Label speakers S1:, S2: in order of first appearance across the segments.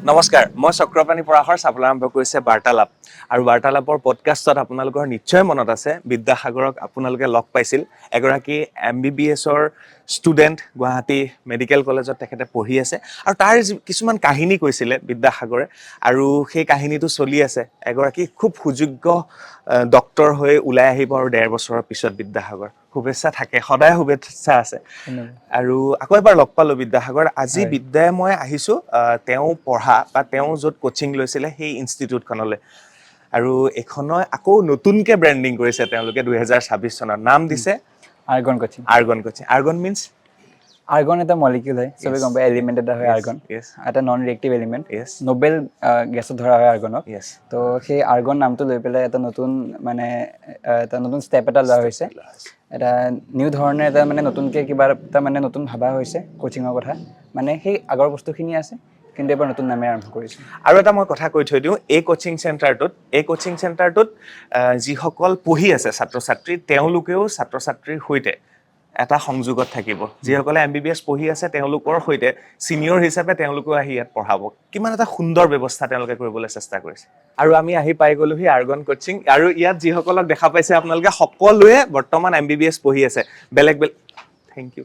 S1: নমস্কাৰ, মই চক্ৰপাণী পৰাশৰ চাবলৈ আৰম্ভ কৰিছে বাৰ্তালাপ আৰু বাৰ্তালাপৰ পডকাষ্টত আপোনালোকৰ নিশ্চয় মনত আছে বিদ্যাসাগৰক আপোনালোকে লগ পাইছিল। এগৰাকী MBBSৰ ষ্টুডেণ্ট গুৱাহাটী মেডিকেল কলেজত তেখেতে পঢ়ি আছে আৰু তাৰ কিছুমান কাহিনী কৈছিলে বিদ্যাসাগৰে আৰু সেই কাহিনীটো চলি আছে। এগৰাকী খুব সুযোগ্য ডক্তৰ হৈ ওলাই আহিব আৰু 1.5 বছৰৰ পিছত বিদ্যাসাগৰ। শুভেচ্ছা থাকে, সদায় শুভেচ্ছা আছে। আৰু আকৌ এবাৰ লগ পালোঁ বিদ্যাসাগৰ। আজি বিদ্যাই মই আহিছোঁ তেওঁ পঢ়া বা তেওঁ য'ত কোচিং লৈছিলে সেই ইনষ্টিটিউটখনলৈ আৰু এইখনৰ আকৌ নতুনকৈ ব্ৰেণ্ডিং কৰিছে তেওঁলোকে 2026 চনত। নাম দিছে
S2: argon coaching.
S1: Argon means
S2: argon এটা মলিকিউল হয়, চবে গম পায়, এলিমেণ্ট এটা হয় আৰ্গন, এটা নন ৰিয়েক্টিভ এলিমেণ্ট, নোবেল গেছত ধৰা হয় আৰ্গনক। তো সেই আৰ্গন নামটো লৈ পেলাই এটা নতুন ষ্টেপ এটা লোৱা হৈছে, এটা নিউ ধৰণে এটা নতুনকৈ কিবা এটা নতুন ভাবা হৈছে কোচিঙৰ কথা। সেই আগৰ বস্তুখিনি আছে কিন্তু এবাৰ নতুন নামে আৰম্ভ কৰিছোঁ।
S1: আৰু এটা মই কথা কৈ থৈ দিওঁ, এই কোচিং চেণ্টাৰটোত যিসকল পঢ়ি আছে ছাত্ৰ ছাত্ৰী, তেওঁলোকেও ছাত্ৰ ছাত্ৰীৰ সৈতে এটা সংযোগত থাকিব। যিসকলে MBBS পঢ়ি আছে তেওঁলোকৰ সৈতে ছিনিয়ৰ হিচাপে তেওঁলোকেও আহি ইয়াত পঢ়াব। কিমান এটা সুন্দৰ ব্যৱস্থা তেওঁলোকে কৰিবলৈ চেষ্টা কৰিছে। আৰু আমি আহি পাই গ'লোহি আৰ্গন কোচিং আৰু ইয়াত যিসকলক দেখা পাইছে আপোনালোকে সকলোৱে বৰ্তমান MBBS পঢ়ি আছে। বেলেগ থেংক ইউ।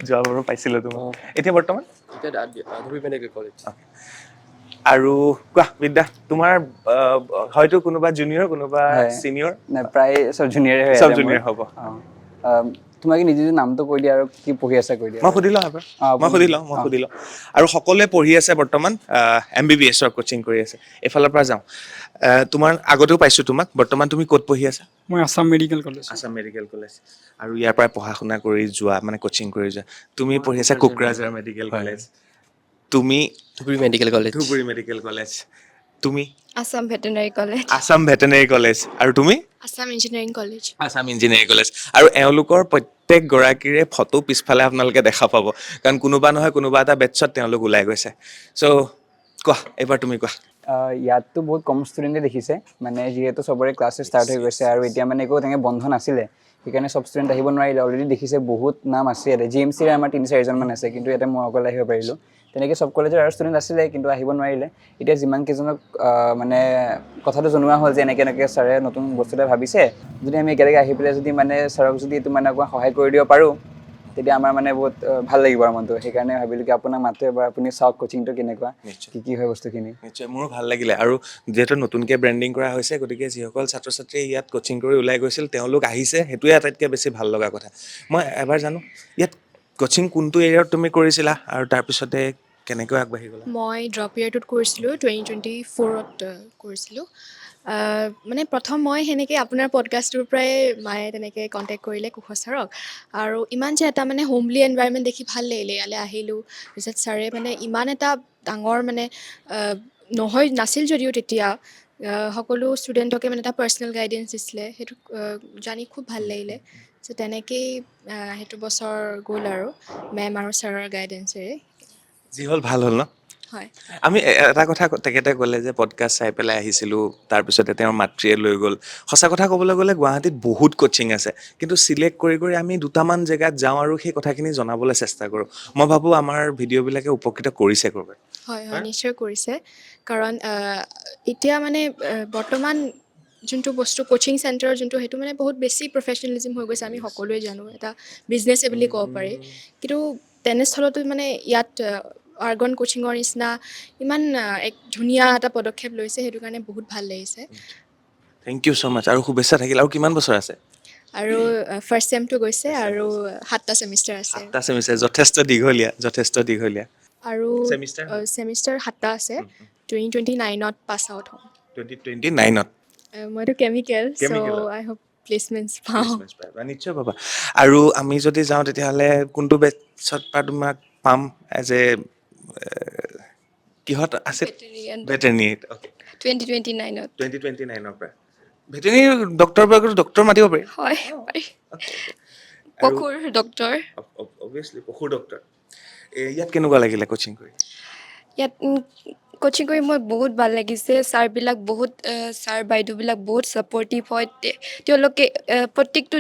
S1: যোৱাবাৰো পাইছিলোঁ তোমাক। এতিয়া বৰ্তমান আৰু কোৱা বিদ্যা, তোমাৰ হয়তো কোনোবা জুনিয়ৰ কোনোবা ছিনিয়ৰ,
S2: প্ৰায় চব জুনিয়ৰে হয়।
S1: চব জুনিয়ৰ হ'ব।
S2: তোমাকে নিজে নামটো কৈ দিয়া আৰু কি পঢ়ি আছা কৈ দিয়া।
S1: মই সুধি লওঁ আৰু সকলোৱে পঢ়ি আছে বৰ্তমান MBBSৰ কোচিং কৰি আছে। এইফালৰ পৰা যাওঁ, তোমাৰ আগতেও পাইছোঁ তোমাক। বৰ্তমান তুমি ক'ত পঢ়ি আছা?
S3: মই আছাম মেডিকেল কলেজ।
S1: আৰু ইয়াৰ পৰাই পঢ়া শুনা কৰি যোৱা, কোচিং কৰি যোৱা। তুমি পঢ়ি আছা কোকৰাঝাৰ মেডিকেল কলেজ। তুমি
S4: ধুবুৰী মেডিকেল কলেজ।
S1: তুমি
S5: আছাম
S1: ভেটেনাৰী কলেজ। আৰু তুমি
S5: আছাম ইঞ্জিনিয়াৰিং
S1: কলেজ। আৰু এওঁলোকৰ প্ৰত্যেক গৰাকীৰে ফটো পিছফালে আপোনালোকে দেখা পাব, কাৰণ কোনোবা নহয় কোনোবা এটা বেটছত তেওঁলোক ওলাই গৈছে। চ' কোৱা, এইবাৰ তুমি কোৱা।
S2: ইয়াততো বহুত কম ষ্টুডেণ্টে দেখিছে, যিহেতু চবৰে ক্লাছ ষ্টাৰ্ট হৈ গৈছে আৰু এতিয়া একো তেনেকৈ বন্ধ নাছিলে, সেইকাৰণে চব ষ্টুডেণ্ট আহিব নোৱাৰিলে। অলৰেডি দেখিছে বহুত নাম আছে ইয়াতে। GMCৰ আমাৰ 3-4জনমান আছে, কিন্তু ইয়াতে মই অকলে আহিব পাৰিলোঁ। তেনেকৈ চব কলেজৰ আৰু ষ্টুডেণ্ট আছিলে কিন্তু আহিব নোৱাৰিলে। এতিয়া যিমান কেইজনক কথাটো জনোৱা হ'ল যে এনেকৈ ছাৰে নতুন বস্তু এটা ভাবিছে, যদি আমি একেলগে আহি পেলাই যদি ছাৰক যদি এইটো অকণমান সহায় কৰি দিব পাৰোঁ, তেতিয়া আমাৰ বহুত ভাল লাগিব আৰু মনটো। সেইকাৰণে ভাবিলোঁ কি আপোনাক মাতো এবাৰ, আপুনি চাওক কোচিংটো কেনেকুৱা, কি হয় বস্তুখিনি।
S1: নিশ্চয়, মোৰো ভাল লাগিলে। আৰু যিহেতু নতুনকৈ ব্ৰেণ্ডিং কৰা হৈছে, গতিকে যিসকল ছাত্ৰ ছাত্ৰীয়ে ইয়াত কোচিং কৰি ওলাই গৈছিল তেওঁলোক আহিছে, সেইটোৱে আটাইতকৈ বেছি ভাল লগা কথা। মই এবাৰ জানো, ইয়াত কোচিং কোনটো এৰিয়াত তুমি কৰিছিলা আৰু তাৰপিছতে কেনেকৈ আগবাঢ়ি গ'লা?
S5: মই ড্ৰপ ইয়াৰটোত কৰিছিলোঁ, 2024ত কৰিছিলোঁ। প্ৰথম মই সেনেকৈ আপোনাৰ পডকাষ্টটোৰ পৰাই মায়ে তেনেকৈ কণ্টেক্ট কৰিলে কুশল ছাৰক, আৰু ইমান যে এটা হোমলি এনভাইৰনমেণ্ট দেখি ভাল লাগিলে। ইয়ালৈ আহিলোঁ, তাৰপিছত ছাৰে ইমান এটা ডাঙৰ নাছিল যদিও তেতিয়া সকলো ষ্টুডেণ্টকে এটা পাৰ্চনেল গাইডেঞ্চ দিছিলে, সেইটো জানি খুব ভাল লাগিলে। চ' তেনেকেই সেইটো বছৰ গ'ল আৰু মেম আৰু ছাৰৰ গাইডেঞ্চেৰে।
S1: যি হ'ল ভাল হ'ল ন?
S5: হয়।
S1: আমি এটা কথা তেখেতে ক'লে যে পডকাষ্ট চাই পেলাই আহিছিলোঁ, তাৰপিছতে তেওঁৰ মাতৃয়ে লৈ গ'ল। সঁচা কথা ক'বলৈ গ'লে গুৱাহাটীত বহুত কোচিং আছে, কিন্তু চিলেক্ট কৰি আমি দুটামান জেগাত যাওঁ আৰু সেই কথাখিনি জনাবলৈ চেষ্টা কৰোঁ। মই ভাবোঁ আমাৰ ভিডিঅ'বিলাকে উপকৃত কৰিছে ক'ৰবাত।
S5: হয়, নিশ্চয় কৰিছে। কাৰণ এতিয়া বৰ্তমান যোনটো বস্তু কোচিং চেণ্টাৰৰ যোনটো, সেইটো বহুত বেছি প্ৰফেচনেলিজিম হৈ গৈছে। আমি সকলোৱে জানো, এটা বিজনেছে বুলি ক'ব পাৰি। কিন্তু তেনেস্থলতো ইয়াত আৰ্গন কোচিঙৰ নিচিনা ইমান এক ধুনীয়া এটা পদক্ষেপ লৈছে, সেইটো কাৰণে বহুত ভাল লাগিছে।
S1: থেংক ইউ ছ' মাছ, আৰু শুভেচ্ছা থাকিল। আৰু কিমান বছৰ আছে?
S5: আৰু ফাৰ্ষ্ট ছেমটো গৈছে আৰু 7টা ছেমিষ্টাৰ আছে।
S1: 7টা ছেমিষ্টাৰ, যথেষ্ট দীঘলীয়া।
S5: আৰু ছেমিষ্টাৰ 7টা আছে। 2029ত পাছ আউট হ'ম।
S1: 2029ত?
S5: মইতো কেমিকেল, চ' আই হোপ প্লেচমেণ্টছ পাওঁ।
S1: নিশ্চয় পাবা। আৰু আমি যদি যাওঁ তেতিয়াহ'লে কোনটো বেটছত পৰা তোমাক পাম? এজ এ কিহত আছে? ভেটেৰিনেৰীত।
S5: 2029ত।
S1: 2029ৰ পৰা ভেটেৰিনেৰী ডক্টৰ মাতিব পাৰি?
S5: হয়, পাৰি। পশুৰ ডক্টৰ।
S1: অবভিয়াছলি পশুৰ ডক্টৰ। ইয়াত কেনেকুৱা লাগিলে কোচিং কৰি?
S5: ইয়াত কোচিং কৰি মই বহুত ভাল লাগিছে। ছাৰ বাইদেউবিলাক বহুত ছাপৰ্টিভ হয়। তেওঁলোকে প্ৰত্যেকটো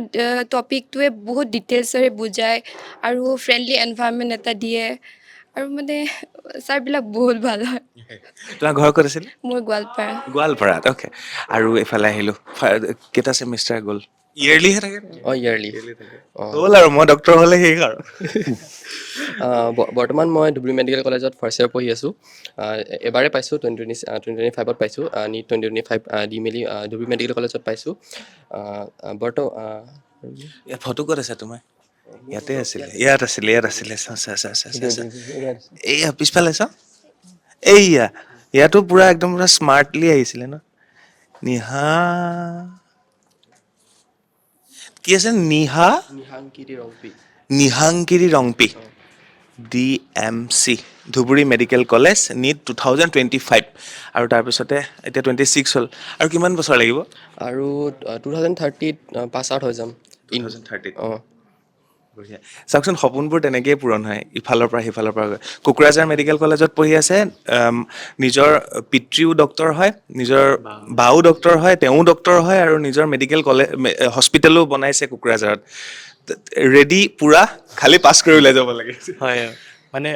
S5: টপিকটোৱে বহুত ডিটেইলছেৰে বুজায় আৰু ফ্ৰেণ্ডলি এনভাইৰনমেণ্ট এটা দিয়ে। আৰু মানে ছাৰবিলাক বহুত ভাল হয়।
S1: তোমাৰ ঘৰ ক'ত আছিলে?
S5: মোৰ গোৱালপাৰা।
S1: গোৱালপাৰাত, অ'কে। আৰু এইফালে আহিলোঁ, কেইটা ছেমিষ্টাৰ গ'ল? ইয়েৰলিহে থাকে নেকি?
S4: অঁ ইয়াৰলি।
S1: হ'ল আৰু মই ডক্টৰ হ'লে শেষ আৰু।
S4: বৰ্তমান মই ধুবুৰী মেডিকেল কলেজত ফাৰ্ষ্ট ইয়েৰ পঢ়ি আছোঁ। এবাৰে পাইছোঁ 2025ত পাইছোঁ নীট 2025 দি মেলি ধুবুৰী মেডিকেল কলেজত পাইছোঁ।
S1: ইয়াত ফটো ক'ত আছে তোমাৰ? ইয়াতে আছিলে, ইয়াত আছিলে চা। এইয়া পিছফালে চা, এইয়া ইয়াতো পুৰা একদম পুৰা স্মাৰ্টলি আহিছিলে ন? নিহা কি আছে? Nihangkiri Rongpi DMC Dhubri medical college NEET 2025 আৰু তাৰপিছতে এতিয়া 26 হ'ল আৰু কিমান বছৰ লাগিব?
S4: আৰু 2030ত পাছ আউট হৈ যাম।
S1: 2030
S4: অঁ
S1: বঢ়িয়া। চাওকচোন সপোনবোৰ তেনেকেই পূৰণ হয়, ইফালৰ পৰা সিফালৰ পৰা গৈ। কোকৰাঝাৰ মেডিকেল কলেজত পঢ়ি আছে, নিজৰ পিতৃও ডক্তৰ হয়, নিজৰ বাও ডক্তৰ হয়, তেওঁ ডক্তৰ হয় আৰু নিজৰ মেডিকেল কলেজ হস্পিটেলো বনাইছে কোকৰাঝাৰত। ৰেডি পুৰা, খালি পাছ কৰি ওলাই যাব লাগে।
S6: হয় মানে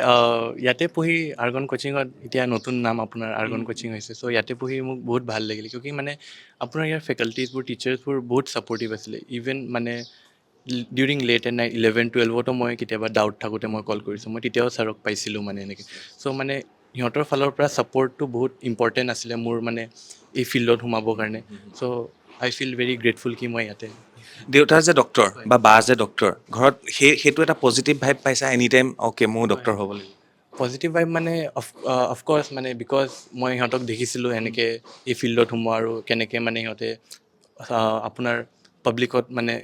S6: ইয়াতে পঢ়ি আৰ্গন কোচিঙত এতিয়া নতুন নাম আপোনাৰ আৰ্গন কোচিং হৈছে, চ' ইয়াতে পঢ়ি মোক বহুত ভাল লাগিলে কিয় কি মানে আপোনাৰ ইয়াৰ ফেকাল্টিজবোৰ টিচাৰ্ছবোৰ বহুত ছাপৰ্টিভ আছিলে। ইভেন মানে ডিউৰিং লেট এণ্ড নাইট 11-12তো মই কেতিয়াবা ডাউট থাকোঁতে মই কল কৰিছোঁ, মই তেতিয়াও ছাৰক পাইছিলোঁ মানে এনেকৈ। চ' মানে সিহঁতৰ ফালৰ পৰা ছাপৰ্টটো বহুত ইম্পৰ্টেণ্ট আছিলে মোৰ মানে এই ফিল্ডত সোমাবৰ কাৰণে। চ' আই ফিল ভেৰি গ্ৰেটফুল কি মই ইয়াতে।
S1: দেউতা যে ডক্তৰ বা বা যে ডক্তৰ, ঘৰত সেইটো এটা পজিটিভ ভাইব পাইছা এনি টাইম? অ'কে ময়ো ডক্তৰ হ'ব লাগিব।
S6: পজিটিভ ভাইব মানে অফক'ৰ্ছ মানে বিকজ মই সিহঁতক দেখিছিলোঁ এনেকৈ এই ফিল্ডত সোমোৱা আৰু কেনেকৈ মানে সিহঁতে আপোনাৰ পাব্লিকত মানে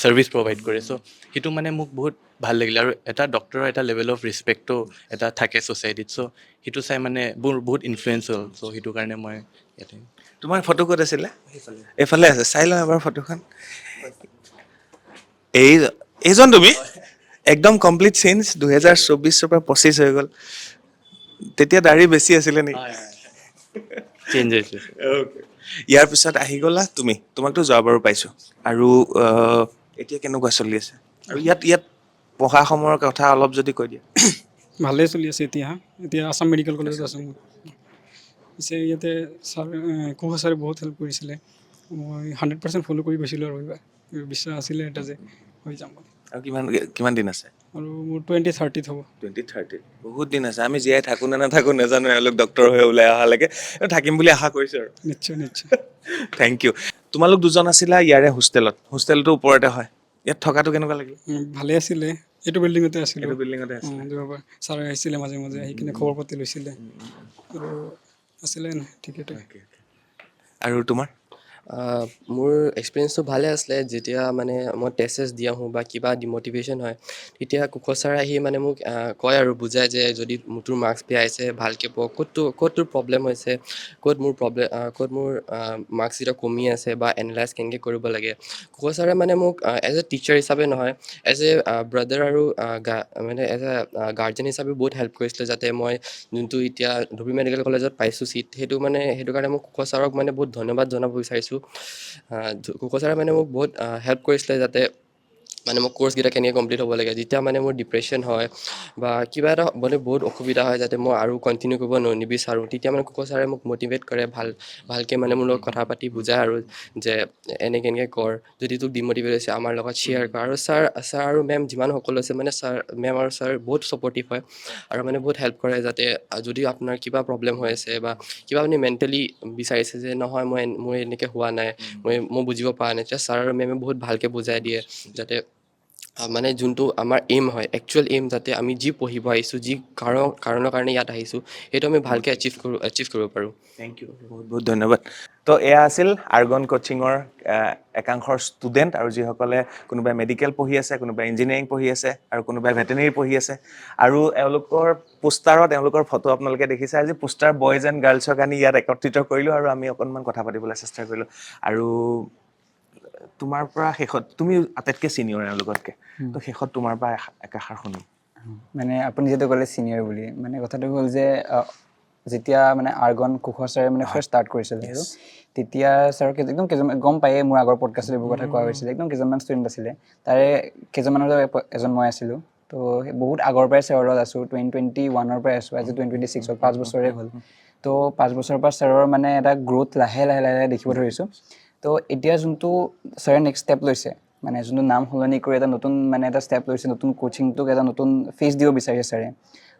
S6: ছাৰ্ভিচ প্ৰভাইড কৰে। চ' সেইটো মানে মোক বহুত ভাল লাগিলে আৰু এটা ডক্তৰৰ এটা লেভেল অফ ৰেচপেক্টো এটা থাকে ছ'চাইটিত। চ' সেইটো চাই মানে বহুত ইনফ্লুৱেঞ্চ হ'ল। চ' সেইটো কাৰণে মই ইয়াতে।
S1: তোমাৰ ফটো ক'ত আছিলে? এইফালে আছে, চাই লওঁ এবাৰ ফটোখন। এইজন তুমি? একদম কমপ্লিট চেঞ্জ, 2024 পৰা 25 হৈ গ'ল। তেতিয়া দাঢ়ি বেছি আছিলে নেকি?
S6: চেঞ্জ হৈছে।
S1: ইয়াৰ পিছত আহি গ'লা তুমি, তোমাকতো যোৱাবাৰো পাইছোঁ আৰু এতিয়া কেনেকুৱা চলি আছে? আৰু ইয়াত পঢ়া সময়ৰ কথা অলপ যদি কৈ দিয়া।
S3: ভালেই চলি আছে এতিয়া আছাম মেডিকেল কলেজত আছোঁ মই। পিছে ইয়াতে ছাৰ কুহা ছাৰে বহুত হেল্প কৰিছিলে। মই 100% ফ'ল' কৰি গৈছিলোঁ আৰু এইবাৰ বিশ্বাস আছিলে এটা যে হৈ যাম বুলি।
S1: আৰু কিমান দিন আছে?
S3: আৰু মোৰ 2030ত হ'ব।
S1: 2030 বহুত দিন আছে। আমি জীয়াই থাকোঁ নে নাথাকোঁ নাজানো, এওঁলোক ডক্তৰ হৈ ওলাই অহালৈকে থাকিম বুলি আশা কৰিছোঁ আৰু।
S3: নিশ্চয়।
S1: Thank you. তোমালোক দুজন আছিলা ইয়াৰে হোষ্টেলটো ওপৰতে হয়। ইয়াত থকাটো কেনেকুৱা লাগিল?
S3: ভালে আছিলে, এইটো বিল্ডিঙতে আছিলোঁ।
S1: এইটো বিল্ডিঙতে আছিলে।
S3: দুবাৰ ছাৰ আহিছিলে মাজে আহি কিনে খবৰ পাতি লৈছিলে আৰু আছিলে ঠিকেই।
S1: আৰু তোমাৰ?
S4: মোৰ এক্সপিৰিয়েঞ্চটো ভালে আছিলে। যেতিয়া মানে মই টেষ্ট দি আহোঁ বা কিবা ডিম'টিভেশ্যন হয়, তেতিয়া কুশল ছাৰে আহি মানে মোক কয় আৰু বুজায় যে যদি তোৰ মাৰ্কছ বেয়া আহিছে ভালকৈ পঢ়, ক'ত তোৰ প্ৰব্লেম হৈছে, ক'ত মোৰ মাৰ্কছকেইটা কমি আছে বা এনালাইজ কেনেকৈ কৰিব লাগে। কুশল ছাৰে মানে মোক এজ এ টিচাৰ হিচাপে নহয়, এজ এ ব্ৰাদাৰ আৰু মানে এজ এ গাৰ্জেন হিচাপে বহুত হেল্প কৰিছিলে, যাতে মই যোনটো এতিয়া ধুবুৰী মেডিকেল কলেজত পাইছোঁ ছিট, সেইটো কাৰণে মোক কুশল ছাৰক মানে বহুত ধন্যবাদ জনাব বিচাৰিছোঁ। কুশল ছাৰে মানে মোক বহুত হেল্প কৰিছিলে, যাতে মানে মোৰ কোৰ্চকেইটা কেনেকৈ কমপ্লিট হ'ব লাগে। যেতিয়া মানে মোৰ ডিপ্ৰেশ্যন হয় বা কিবা এটা মানে বহুত অসুবিধা হয়, যাতে মই আৰু কণ্টিনিউ কৰিব নিবিচাৰোঁ, তেতিয়া মানে কুশল ছাৰে মোক মটিভেট কৰে, ভালকৈ মানে মোৰ লগত কথা পাতি বুজায় আৰু যে এনেকৈ কৰ, যদি তোক ডিম'টিভেট হৈছে আমাৰ লগত শ্বেয়াৰ কৰ। আৰু ছাৰ আৰু মেম যিমান সকলো আছে মানে মেম আৰু ছাৰ বহুত ছাপৰ্টিভ হয় আৰু মানে বহুত হেল্প কৰে, যাতে যদি আপোনাৰ কিবা প্ৰব্লেম হৈ আছে বা কিবা আপুনি মেণ্টেলি বিচাৰিছে যে নহয় মোৰ এনেকৈ হোৱা নাই, মই বুজিব পৰা নাই, তেতিয়া ছাৰ আৰু মেমে বহুত ভালকৈ বুজাই দিয়ে, যাতে মানে যোনটো আমাৰ এইম হয়, একচুৱেল এইম, যাতে আমি যি পঢ়িব আহিছোঁ, যি কাৰণৰ কাৰণে ইয়াত আহিছোঁ, সেইটো আমি ভালকৈ এচিভ কৰিব পাৰোঁ।
S1: থেংক ইউ, বহুত ধন্যবাদ। তো এয়া আছিল আৰ্গন কোচিঙৰ একাংশৰ ষ্টুডেণ্ট, আৰু যিসকলে কোনোবাই মেডিকেল পঢ়ি আছে, কোনোবাই ইঞ্জিনিয়াৰিং পঢ়ি আছে আৰু কোনোবাই ভেটেনেৰি পঢ়ি আছে। আৰু এওঁলোকৰ পোষ্টাৰত এওঁলোকৰ ফটো আপোনালোকে দেখিছে। আজি পোষ্টাৰ বয়জ এণ্ড গাৰ্লছক আনি ইয়াত একত্ৰিত কৰিলোঁ আৰু আমি অকণমান কথা পাতিবলৈ চেষ্টা কৰিলোঁ। আৰু তোমাৰ পৰা শেষত, তুমি আটাইতকৈ ছিনিয়ৰ এওঁলোকতকৈ, তো শেষত তোমাৰ পৰা একাষাৰ শুনিম।
S2: মানে আপুনি যিহেতু ক'লে ছিনিয়ৰ বুলি, মানে কথাটো হ'ল যে যেতিয়া মানে আৰ্গন কুশল ছাৰে মানে ফাৰ্ষ্ট ষ্টাৰ্ট কৰিছিলে আৰু তেতিয়া ছাৰক একদম কেইজনমান গম পায়ে, মোৰ আগৰ পডকাষ্টত এইবোৰ কথা কোৱা হৈছিলে, একদম কেইজনমান ষ্টুডেণ্ট আছিলে, তাৰে কেইজনমানৰ এজন মই আছিলোঁ। তো বহুত আগৰ পৰাই ছাৰৰ লগত আছোঁ 2021 পৰাই আছোঁ আজি 2026 হ'ল 5 বছৰে হ'ল তো 5 বছৰৰ পৰা ছাৰৰ মানে এটা গ্ৰ'থ লাহে লাহে দেখিব ধৰিছোঁ তো এতিয়া যোনটো ছাৰে নেক্সট ষ্টেপ লৈছে মানে যোনটো নাম সলনি কৰি এটা নতুন মানে এটা ষ্টেপ লৈছে নতুন কোচিংটোক এটা নতুন ফেচ দিব বিচাৰিছে ছাৰে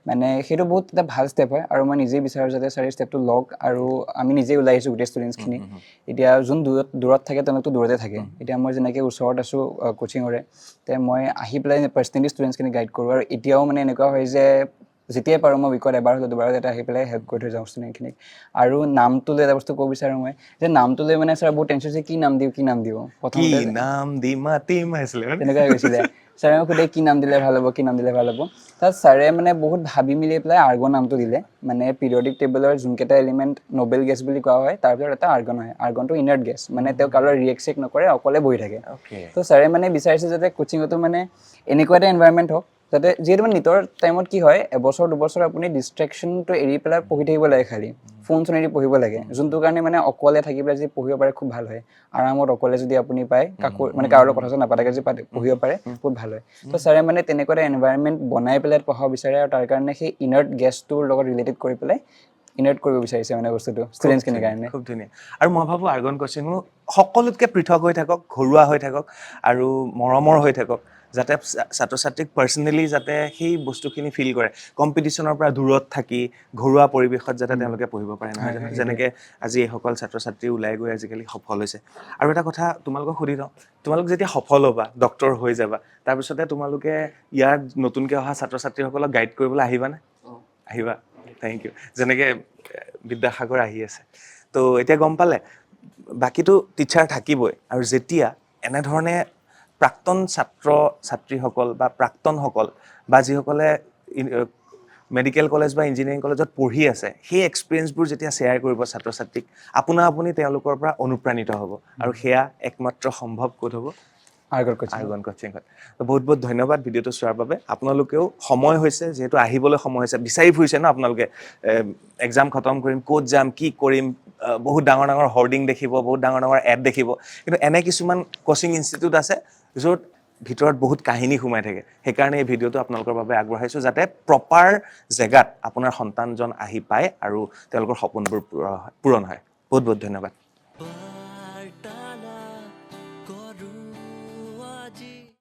S2: মানে সেইটো বহুত এটা ভাল ষ্টেপ হয় আৰু মই নিজেই বিচাৰোঁ যাতে ছাৰে ষ্টেপটো লওক আৰু আমি নিজেই ওলাই আহিছোঁ গোটেই ষ্টুডেণ্টছখিনি এতিয়া যোন দূৰত থাকে তেওঁলোকতো দূৰতে থাকে এতিয়া মই যেনেকৈ ওচৰত আছোঁ কোচিঙৰে তে মই আহি পেলাই পাৰ্চনেলি ষ্টুডেণ্টছখিনি গাইড কৰোঁ আৰু এতিয়াও মানে এনেকুৱা হয় যে যেতিয়াই পাৰোঁ মই উইকত এবাৰ হ'লেও দুবাৰ এটা আহি পেলাই হেল্প কৰি থৈ যাওঁ ষ্টুডেণ্টখিনিক আৰু নামটো লৈ এটা বস্তু ক'ব বিচাৰোঁ মই যে নামটো লৈ মানে ছাৰ বহুত টেনশ্যন হৈছে কি নাম দিওঁ
S1: কি নাম দি মাতিম আহিছিলে
S2: তেনেকুৱা হৈ গৈছিলে ছাৰে মোক সোধে কি নাম দিলে ভাল হ'ব তাত ছাৰে মানে বহুত ভাবি মেলি পেলাই আৰ্গন নামটো দিলে মানে পিৰিয়ডিক টেবলৰ যোনকেইটা এলিমেণ্ট নবেল গেছ বুলি কোৱা হয় তাৰ ভিতৰত এটা আৰ্গন হয় আৰ্গনটো ইনাৰ্ট গেছ মানে তেওঁ কাৰোবাৰ ৰিয়েক্ট চেক নকৰে অকলে বহি থাকে তো ছাৰে মানে বিচাৰিছে যাতে কোচিঙতো মানে এনেকুৱা এটা এনভাইৰনমেণ্ট হওক যাতে যিহেতু মানে নিটৰ টাইমত কি হয় এবছৰ দুবছৰ আপুনি ডিষ্ট্ৰেকশ্যনটো এৰি পেলাই পঢ়ি থাকিব লাগে খালি ফোন চোন এৰি পঢ়িব লাগে যোনটো কাৰণে মানে অকলে থাকি পেলাই যদি পঢ়িব পাৰে খুব ভাল হয় আৰামত অকলে যদি আপুনি পায় কাকো মানে কাৰো লগত কথা চথা নাপাতাকৈ যদি পঢ়িব পাৰে বহুত ভাল হয় তো ছাৰে মানে তেনেকুৱা এটা এনভাইৰনমেণ্ট বনাই পেলাই পঢ়াব বিচাৰে আৰু তাৰ কাৰণে সেই ইনাৰ্ট গেছটোৰ লগত ৰিলেটেড কৰি পেলাই ইনাৰ্ট কৰিব বিচাৰিছে মানে বস্তুটো ষ্টুডেণ্টছখিনিৰ কাৰণে
S1: খুব ধুনীয়া আৰু মই ভাবোঁ আৰ্গন কোচিঙো সকলোতকৈ পৃথক হৈ থাকক ঘৰুৱা হৈ থাকক আৰু মৰমৰ হৈ থাকক যাতে ছাত্ৰ ছাত্ৰীক পাৰ্চনেলি যাতে সেই বস্তুখিনি ফিল কৰে কম্পিটিশ্যনৰ পৰা দূৰত থাকি ঘৰুৱা পৰিৱেশত যাতে তেওঁলোকে পঢ়িব পাৰে নহয় জানো যেনেকৈ আজি এইসকল ছাত্ৰ ছাত্ৰী ওলাই গৈ আজিকালি সফল হৈছে আৰু এটা কথা তোমালোকক সুধি লওঁ তোমালোক যেতিয়া সফল হ'বা ডক্টৰ হৈ যাবা তাৰপিছতে তোমালোকে ইয়াৰ নতুনকৈ অহা ছাত্ৰ ছাত্ৰীসকলক গাইড কৰিবলৈ আহিবানে আহিবা থেংক ইউ যেনেকৈ বিদ্যাসাগৰ আহি আছে তো এতিয়া গম পালে বাকীটো টিচাৰ থাকিবই আৰু যেতিয়া এনেধৰণে প্ৰাক্তন ছাত্ৰ ছাত্ৰীসকল বা প্ৰাক্তনসকল বা যিসকলে মেডিকেল কলেজ বা ইঞ্জিনিয়াৰিং কলেজত পঢ়ি আছে সেই এক্সপিৰিয়েঞ্চবোৰ যেতিয়া শ্বেয়াৰ কৰিব ছাত্ৰ ছাত্ৰীক আপুনি তেওঁলোকৰ পৰা অনুপ্ৰাণিত হ'ব আৰু সেয়া একমাত্ৰ সম্ভৱ ক'ত হ'ব আৰ্গন কোচিঙত তো বহুত বহুত ধন্যবাদ ভিডিঅ'টো চোৱাৰ বাবে আপোনালোকেও সময় হৈছে যিহেতু আহিবলৈ সময় হৈছে বিচাৰি ফুৰিছে ন আপোনালোকে এক্সাম খতম কৰিম ক'ত যাম কি কৰিম বহুত ডাঙৰ ডাঙৰ হৰ্ডিং দেখিব বহুত ডাঙৰ ডাঙৰ এড দেখিব কিন্তু এনে কিছুমান কোচিং ইনষ্টিটিউট আছে য'ত ভিতৰত বহুত কাহিনী সোমাই থাকে সেইকাৰণে এই ভিডিঅ'টো আপোনালোকৰ বাবে আগবঢ়াইছোঁ যাতে প্ৰপাৰ জেগাত আপোনাৰ সন্তানজন আহি পায় আৰু তেওঁলোকৰ সপোনবোৰ পূৰণ হয় বহুত বহুত ধন্যবাদ